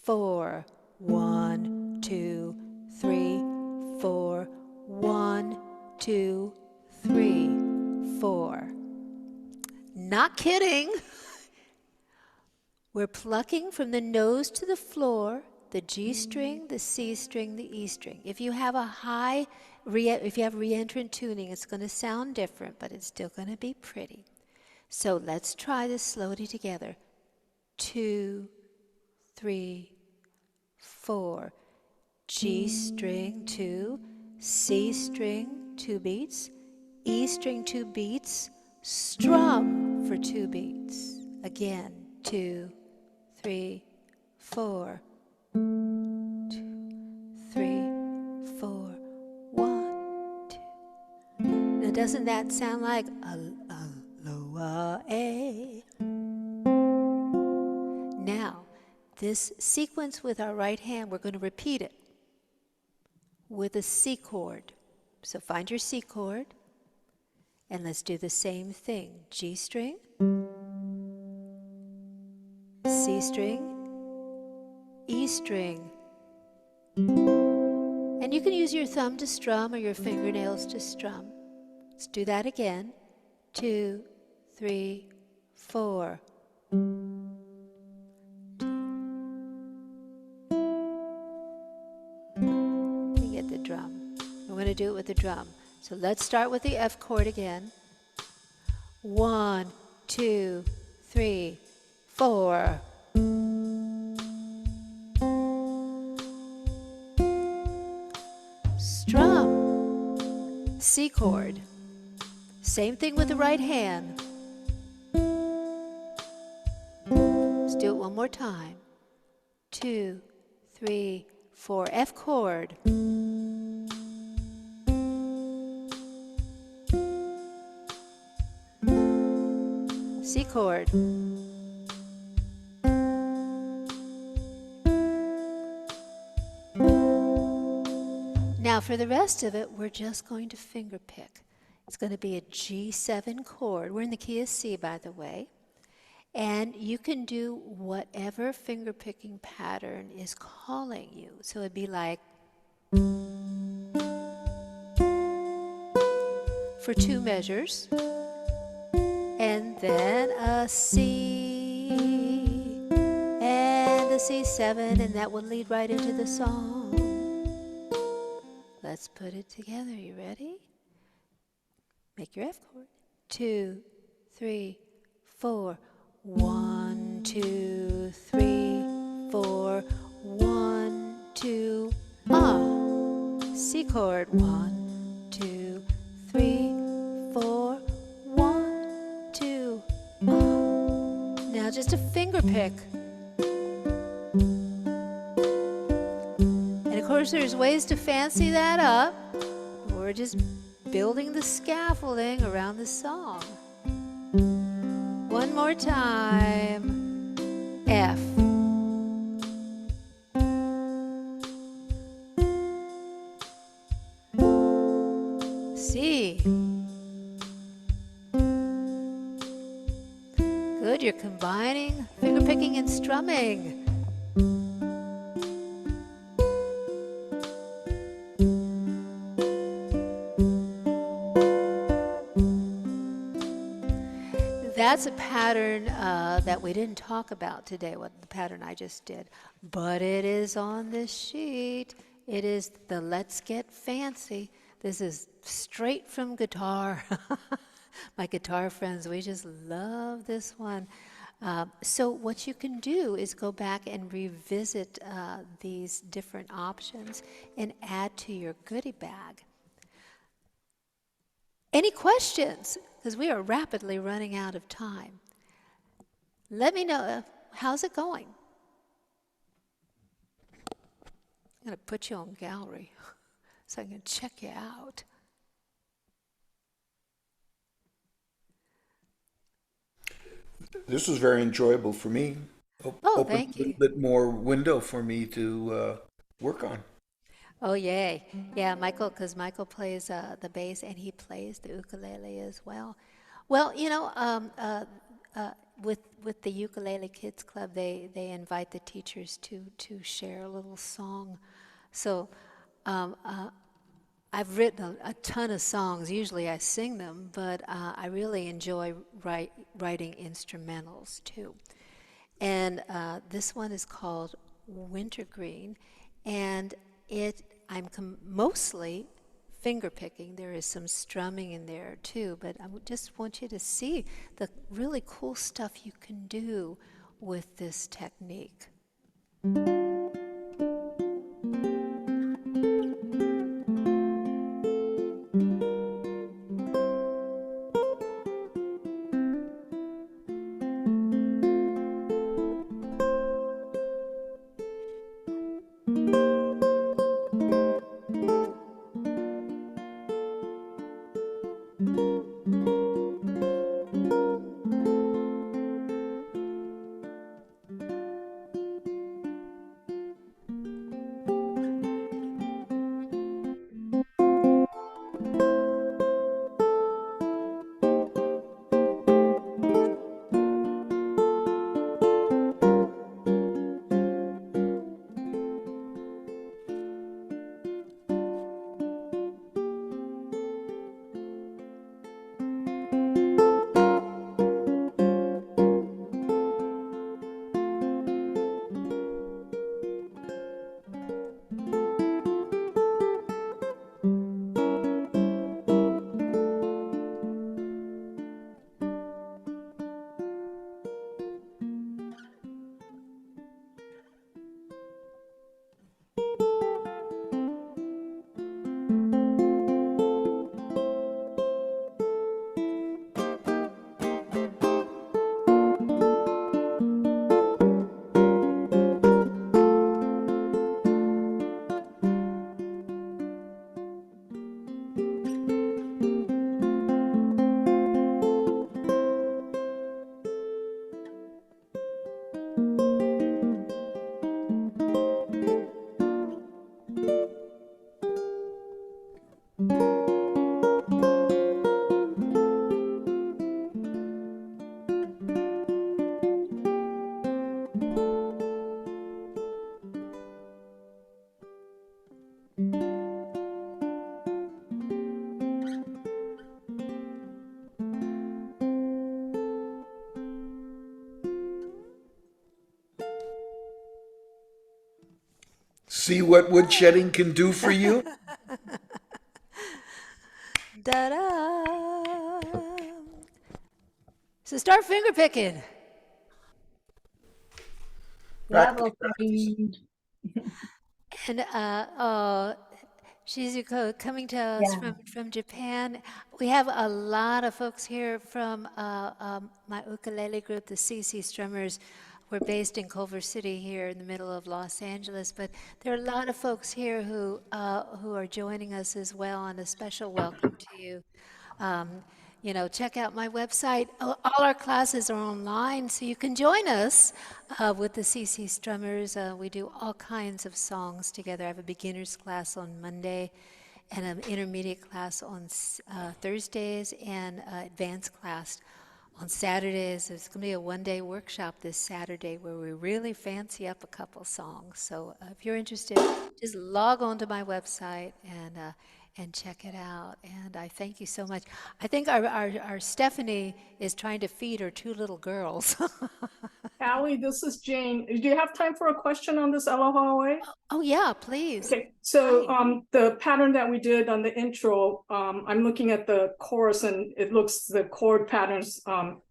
Speaker 2: 4. 1, 2, 3, 4. 1, 2, 3, 4. Not kidding. We're plucking from the nose to the floor, the G string, the C string, the E string. If you have reentrant tuning, it's going to sound different, but it's still going to be pretty. So let's try this slowly together. 2, 3, 4. G string 2, C string 2 beats, E string 2 beats, strum for 2 beats. Again, 2, 3, 4. 2, 3, 4. 1, 2. Now doesn't that sound like Aloha? Now, this sequence with our right hand, we're going to repeat it with a C chord. So find your C chord, and let's do the same thing. G string, C string, E string. And you can use your thumb to strum or your fingernails to strum. Let's do that again. 2, 3, 4. The drum. We're going to do it with the drum. So let's start with the F chord again. 1, 2, 3, 4. Strum. C chord. Same thing with the right hand. Let's do it one more time. 2, 3, 4. F chord. C chord. Now for the rest of it, we're just going to finger pick. It's going to be a G7 chord. We're in the key of C, by the way. And you can do whatever finger picking pattern is calling you. So it'd be like for 2 measures. And then a C and a C7, and that will lead right into the song. Let's put it together. You ready? Make your F chord. 2, 3, 4. 1, 2, 3, 4. 1, 2, C chord. 1, 2, 3, 4. 1, 2, Now just a finger pick. And of course there's ways to fancy that up. We're just building the scaffolding around the song. One more time. good. You're combining finger picking and strumming. That's a pattern that we didn't talk about today, what the pattern I just did, but it is on this sheet. It is the Let's Get Fancy. This is straight from guitar. My guitar friends, we just love this one. So what you can do is go back and revisit these different options and add to your goodie bag. Any questions? Because we are rapidly running out of time. Let me know, how's it going? I'm going to put you on gallery so I can check you out.
Speaker 6: This was very enjoyable for me.
Speaker 2: Oh,
Speaker 6: Opened
Speaker 2: thank
Speaker 6: a little
Speaker 2: you.
Speaker 6: bit more window for me to work on.
Speaker 2: Oh, yay. Yeah, Michael, because Michael plays the bass and he plays the ukulele as well. Well, with the Ukulele Kids Club, they invite the teachers to share a little song. So I've written a ton of songs. Usually I sing them, but I really enjoy writing instrumentals too. And this one is called Wintergreen, and I'm mostly finger picking. There is some strumming in there too, but I just want you to see the really cool stuff you can do with this technique.
Speaker 6: See what woodshedding can do for you?
Speaker 2: Da-da! So start finger picking.
Speaker 5: Bravo, Queen.
Speaker 2: And Shizuko coming to us
Speaker 5: Yeah.
Speaker 2: from Japan. We have a lot of folks here from my ukulele group, the CC Strummers. We're based in Culver City here in the middle of Los Angeles, but there are a lot of folks here who are joining us as well, and a special welcome to you. Check out my website. All our classes are online, so you can join us with the CC Strummers. We do all kinds of songs together. I have a beginner's class on Monday and an intermediate class on Thursdays and advanced class on Saturdays. There's going to be a one-day workshop this Saturday where we really fancy up a couple songs. So if you're interested, just log on to my website and check it out. And I thank you so much. I think our Stephanie is trying to feed her two little girls.
Speaker 7: Allie, this is Jane. Do you have time for a question on this Aloha Away?
Speaker 2: Oh yeah, please.
Speaker 7: Okay, so the pattern that we did on the intro, I'm looking at the chorus and it looks the chord patterns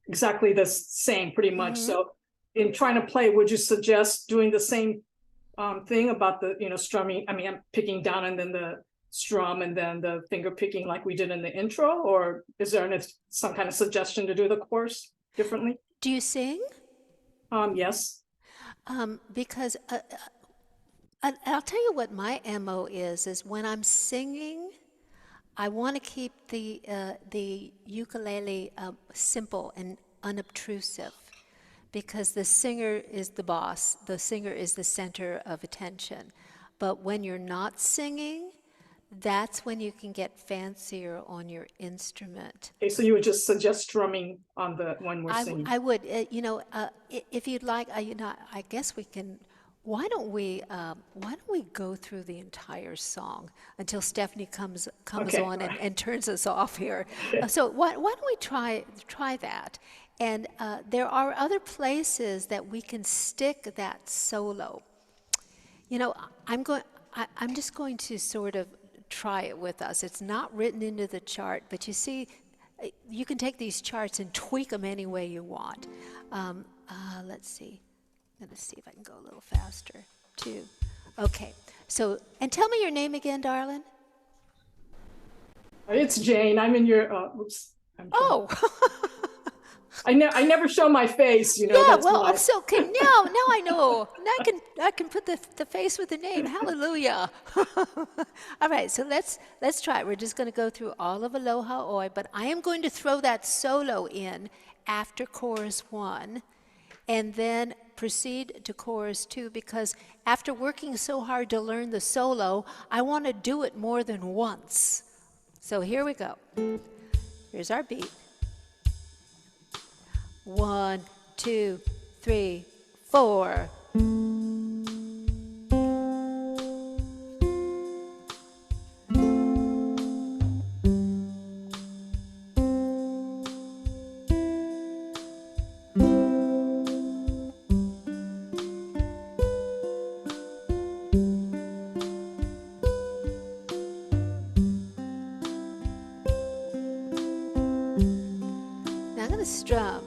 Speaker 7: exactly the same pretty much. So in trying to play, would you suggest doing the same thing about the, strumming? I mean, I'm picking down and then the strum and then the finger picking like we did in the intro, or is there some kind of suggestion to do the chorus differently?
Speaker 2: Do you sing?
Speaker 7: Yes.
Speaker 2: Because I'll tell you what my MO is when I'm singing, I want to keep the ukulele simple and unobtrusive, because the singer is the boss, the singer is the center of attention. But when you're not singing, that's when you can get fancier on your instrument.
Speaker 7: Okay, so you would just suggest strumming on the when we're singing?
Speaker 2: I would, if you'd like, I guess we can. Why don't we go through the entire song until Stephanie comes
Speaker 7: Okay,
Speaker 2: on and turns us off here? So why don't we try that? And there are other places that we can stick that solo. I'm just going to sort of try it with us. It's not written into the chart, but you see, you can take these charts and tweak them any way you want. Let's see. I'm going to see if I can go a little faster. 2. Okay. So, and tell me your name again, darling.
Speaker 7: It's Jane. I'm in your. Oops.
Speaker 2: Oh.
Speaker 7: I never show my face.
Speaker 2: Yeah.
Speaker 7: That's
Speaker 2: Well,
Speaker 7: why.
Speaker 2: so okay. Now I know. Now I can put the face with the name. Hallelujah. All right. So let's try it. We're just going to go through all of Aloha Oi, but I am going to throw that solo in after chorus 1, and then proceed to chorus 2, because after working so hard to learn the solo, I want to do it more than once. So here we go. Here's our beat. 1, 2, 3, 4. Now I'm going to strum.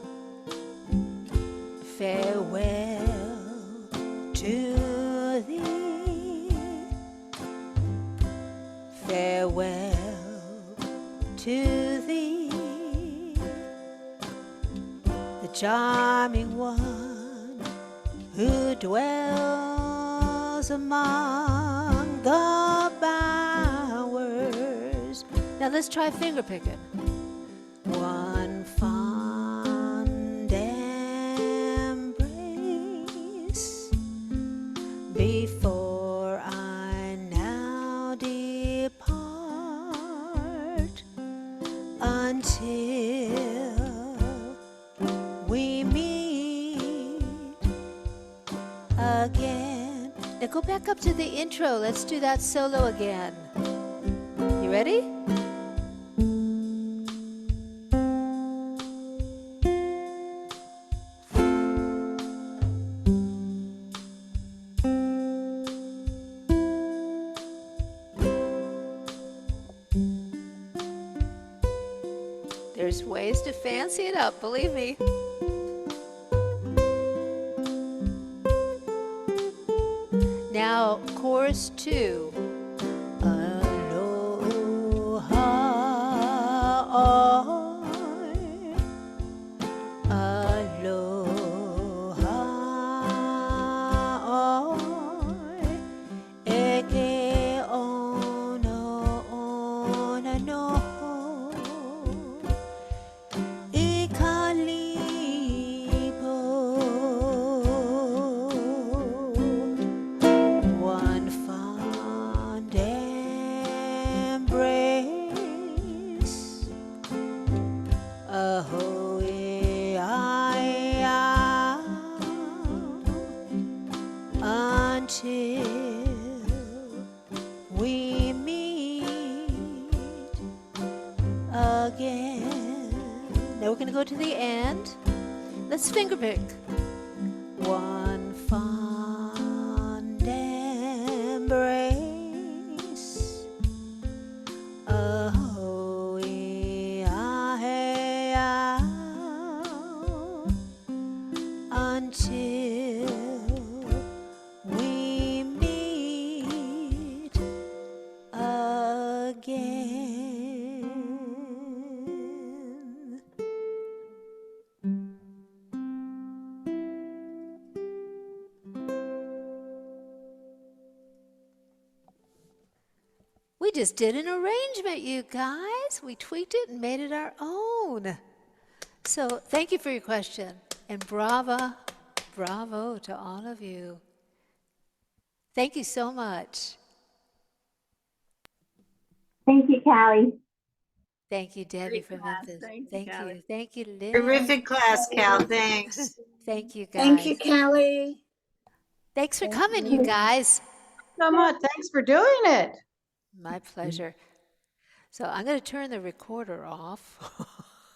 Speaker 2: Farewell to thee. Farewell to thee. The charming one who dwells among the bowers. Now let's try finger picking. One fond embrace before I now depart, until we meet again. Now go back up to the intro. Let's do that solo again. You ready? There's ways to fancy it up, believe me. Now, chorus 2. Aloha, oi. Aloha, oi. Eke ono ona no. One fond to go to the end. Let's finger pick. One fond embrace. Oh, until we meet again. We just did an arrangement, you guys. We tweaked it and made it our own. So thank you for your question, and bravo to all of you. Thank you so much.
Speaker 8: Thank you, Callie.
Speaker 2: Thank you, Debbie
Speaker 9: Great
Speaker 2: from
Speaker 9: class.
Speaker 2: Memphis.
Speaker 9: Thank you,
Speaker 2: Thank
Speaker 9: Callie.
Speaker 2: you. Thank you, Liz.
Speaker 9: Terrific class, Cal. Thanks.
Speaker 2: Thank you, guys.
Speaker 4: Thank you, Callie.
Speaker 2: Thanks for coming, you guys.
Speaker 3: So much. Thanks for doing it.
Speaker 2: My pleasure. So I'm going to turn the recorder off.